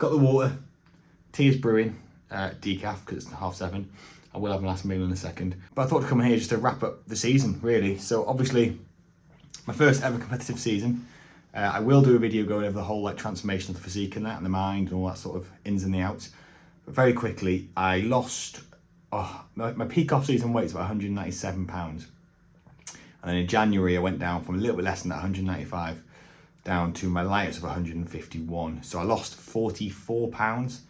got the water, tea is brewing, decaf because it's 7:30. I will have my last meal in a second. But I thought to come here just to wrap up the season, really. So obviously, my first ever competitive season. I will do a video going over the whole like transformation of the physique and that, and the mind and all that sort of ins and the outs. But very quickly, I lost, my peak off-season weight is about 197 pounds. And then in January, I went down from a little bit less than that, 195, down to my lightest of 151. So I lost 44 pounds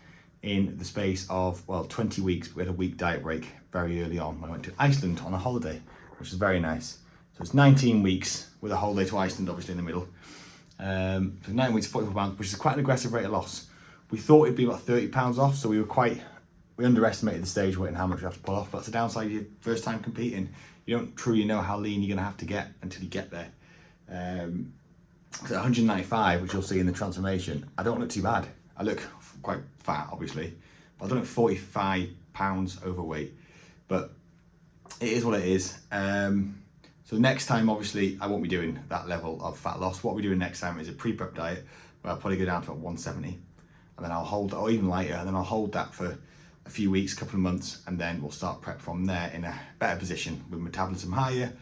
in the space of, 20 weeks. We had a week diet break very early on when I went to Iceland on a holiday, which was very nice. So it's 19 weeks with a holiday to Iceland, obviously in the middle. So 9 weeks, 44 pounds, which is quite an aggressive rate of loss. We thought it'd be about 30 pounds off, so we underestimated the stage weight and how much we have to pull off. But that's the downside of your first time competing. You don't truly know how lean you're gonna have to get until you get there. So 195, which you'll see in the transformation, I don't look too bad. I look quite fat, obviously, but I don't look 45 pounds overweight. But it is what it is. So next time, obviously, I won't be doing that level of fat loss. What we're doing next time is a pre-prep diet, where I'll probably go down to about 170, and then I'll hold, or even lighter, and then I'll hold that for a few weeks, couple of months, and then we'll start prep from there in a better position with metabolism higher,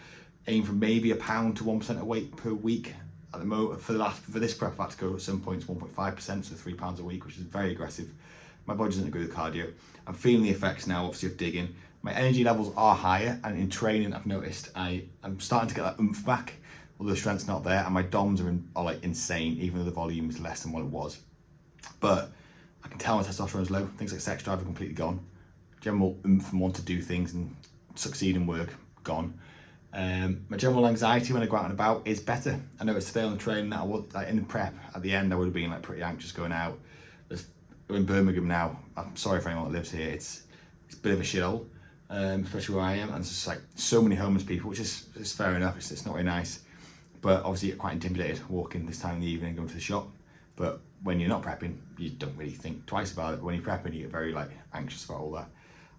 aim for maybe 1 to 1% of weight per week. At the moment, for this prep, I've had to go at some points 1.5%, so 3 pounds a week, which is very aggressive. My body doesn't agree with cardio. I'm feeling the effects now, obviously, of digging. My energy levels are higher, and in training, I've noticed I'm starting to get that oomph back, although the strength's not there, and my DOMs are like insane, even though the volume is less than what it was. But I can tell my testosterone's low. Things like sex drive are completely gone. General oomph and want to do things and succeed in work, gone. My general anxiety when I go out and about is better. I noticed today on the train that I was like in the prep at the end, I would have been like pretty anxious going out. We're in Birmingham now. I'm sorry for anyone that lives here. It's a bit of a shithole, especially where I am, and it's just like so many homeless people, which is fair enough. It's not very nice, but obviously you're quite intimidated walking this time in the evening, going to the shop. But when you're not prepping, you don't really think twice about it. But when you're prepping, you get very like anxious about all that.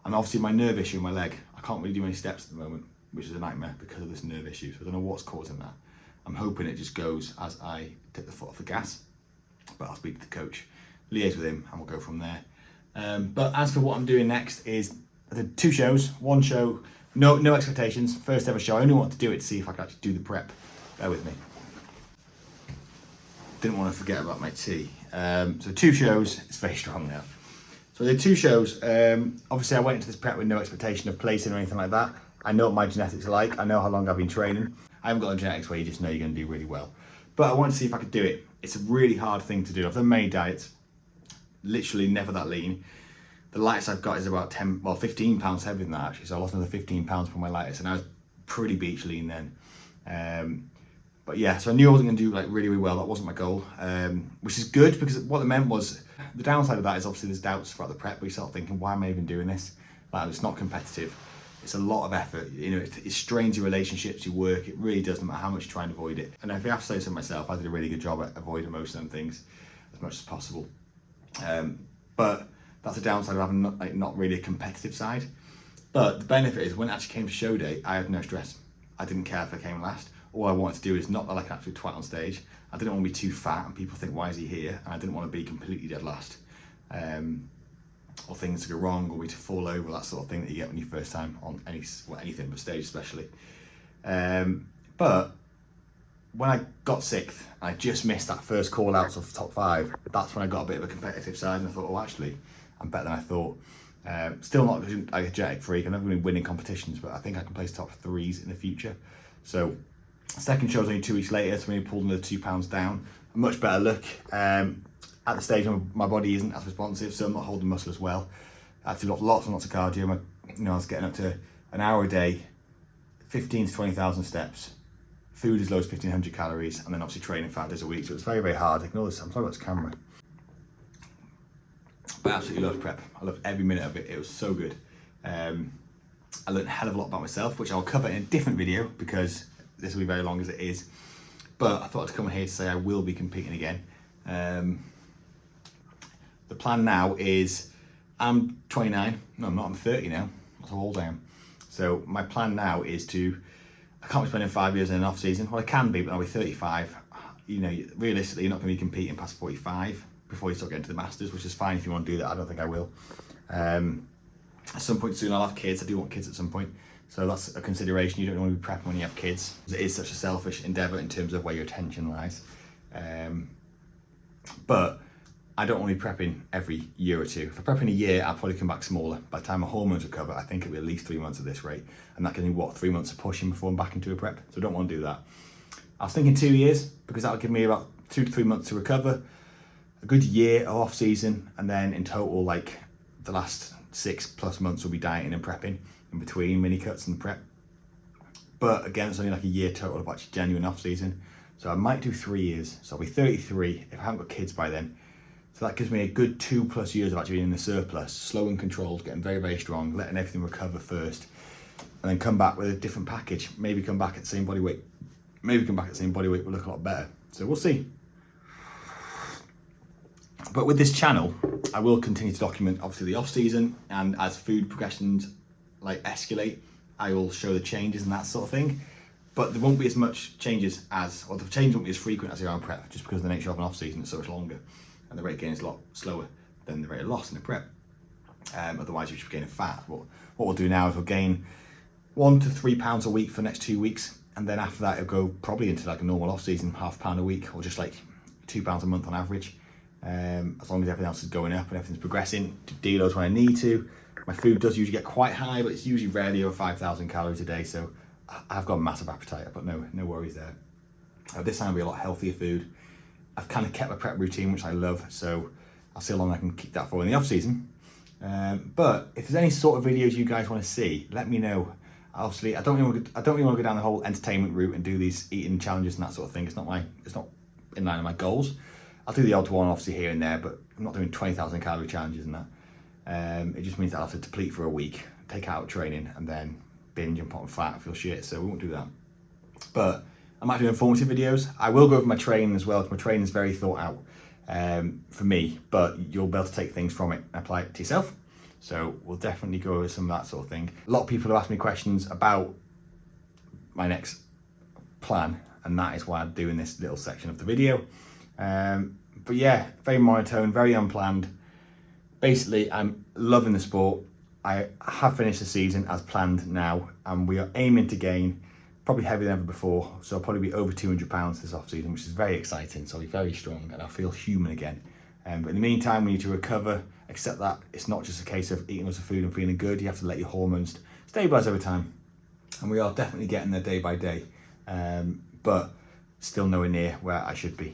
And obviously my nerve issue in my leg, I can't really do any steps at the moment, which is a nightmare because of this nerve issue. So I don't know what's causing that. I'm hoping it just goes as I take the foot off the gas, but I'll speak to the coach, liaise with him, and we'll go from there. But as for what I'm doing next is I did 2 shows, 1 show, no expectations, first ever show. I only wanted to do it to see if I could actually do the prep. Bear with me. Didn't want to forget about my tea. So 2 shows, it's very strong now. So I did 2 shows. Obviously I went into this prep with no expectation of placing or anything like that. I know what my genetics are like. I know how long I've been training. I haven't got the genetics where you just know you're going to do really well. But I wanted to see if I could do it. It's a really hard thing to do. I've done many diets, literally never that lean. The lightest I've got is about 15 pounds heavier than that actually. So I lost another 15 pounds from my lightest, and I was pretty beach lean then. But yeah, so I knew I wasn't going to do like really well. That wasn't my goal, which is good because what it meant was the downside of that is obviously there's doubts throughout the prep. But you start thinking, why am I even doing this? Like, it's not competitive. It's a lot of effort. You know, it strains your relationships, your work. It really does, no matter how much you try and avoid it. And if I have to say so myself, I did a really good job at avoiding most of them things as much as possible. But that's a downside of having not really a competitive side. But the benefit is when it actually came to show day, I had no stress. I didn't care if I came last. All I wanted to do is not like an absolute twat on stage. I didn't want to be too fat and people think, why is he here? And I didn't want to be completely dead last. Or things to go wrong, or we to fall over, that sort of thing that you get when you first time on anything but stage especially. But when I got 6th, I just missed that first call out of top 5. That's when I got a bit of a competitive side and I thought, oh actually, I'm better than I thought. Still not like a genetic freak, I'm never going to be winning competitions, but I think I can place top 3s in the future. So second show was only 2 weeks later, so we pulled another 2 pounds down. A much better look. At the stage when my body isn't as responsive, so I'm not holding muscle as well. I had to do lots and lots of cardio. I was getting up to an hour a day, 15 to 20,000 steps. Food as low as 1,500 calories, and then obviously training 5 days a week. So it's very, very hard. Ignore this. I'm sorry about this camera. But I absolutely loved prep. I loved every minute of it. It was so good. I learned a hell of a lot about myself, which I'll cover in a different video because this will be very long as it is. But I thought I'd come here to say I will be competing again. The plan now is, I'm 29, no I'm not, I'm 30 now, that's how old I am. So my plan now is I can't be spending 5 years in an off season. Well I can be, but I'll be 35. You know, realistically you're not going to be competing past 45, before you start getting to the masters, which is fine if you want to do that. I don't think I will. At some point soon I'll have kids. I do want kids at some point. So that's a consideration. You don't want to be prepping when you have kids. It is such a selfish endeavour in terms of where your attention lies. But I don't want to be prepping every year or two. If I'm prepping a year, I'll probably come back smaller. By the time my hormones recover, I think it'll be at least 3 months at this rate. And that gives me, 3 months of pushing before I'm back into a prep. So I don't want to do that. I was thinking 2 years, because that'll give me about 2 to 3 months to recover, a good year of off season, and then in total, like the last 6+ months will be dieting and prepping in between mini cuts and prep. But again, it's only like a year total of actually genuine off season. So I might do 3 years. So I'll be 33 if I haven't got kids by then. So that gives me a good 2+ years of actually being in the surplus, slow and controlled, getting very, very strong, letting everything recover first, and then come back with a different package. Maybe come back at the same body weight. Maybe come back at the same body weight will look a lot better. So we'll see. But with this channel, I will continue to document obviously the off season, and as food progressions like escalate, I will show the changes and that sort of thing. But there won't be as much changes as, or the change won't be as frequent as they are in prep, just because of the nature of an off season is so much longer, and the rate of gain is a lot slower than the rate of loss in the prep. Otherwise you should be gaining fat. What we'll do now is we'll gain 1 to 3 pounds a week for the next 2 weeks, and then after that it'll go probably into like a normal off season, £0.5 pound a week, or just like £2 a month on average. As long as everything else is going up and everything's progressing, to deloads when I need to. My food does usually get quite high, but it's usually rarely over 5,000 calories a day, so I've got a massive appetite. I've got no worries there. This time will be a lot healthier food. I've kind of kept my prep routine, which I love, so I'll see how long I can keep that for in the off season. But if there's any sort of videos you guys want to see, let me know. Obviously, I don't really want to go down the whole entertainment route and do these eating challenges and that sort of thing. It's not in line with my goals. I'll do the odd one obviously here and there, but I'm not doing 20,000 calorie challenges and that. It just means that I'll have to deplete for a week, take out training, and then binge and put on fat and feel shit, so we won't do that. But I might do informative videos. I will go over my training as well, because my training is very thought out for me, but you'll be able to take things from it and apply it to yourself. So we'll definitely go over some of that sort of thing. A lot of people have asked me questions about my next plan, and that is why I'm doing this little section of the video. But yeah, very monotone, very unplanned. Basically, I'm loving the sport. I have finished the season as planned now, and we are aiming to gain probably heavier than ever before. So I'll probably be over 200 pounds this off season, which is very exciting. So I'll be very strong and I'll feel human again. But in the meantime, we need to recover, accept that it's not just a case of eating lots of food and feeling good. You have to let your hormones stabilize over time. And we are definitely getting there day by day, but still nowhere near where I should be.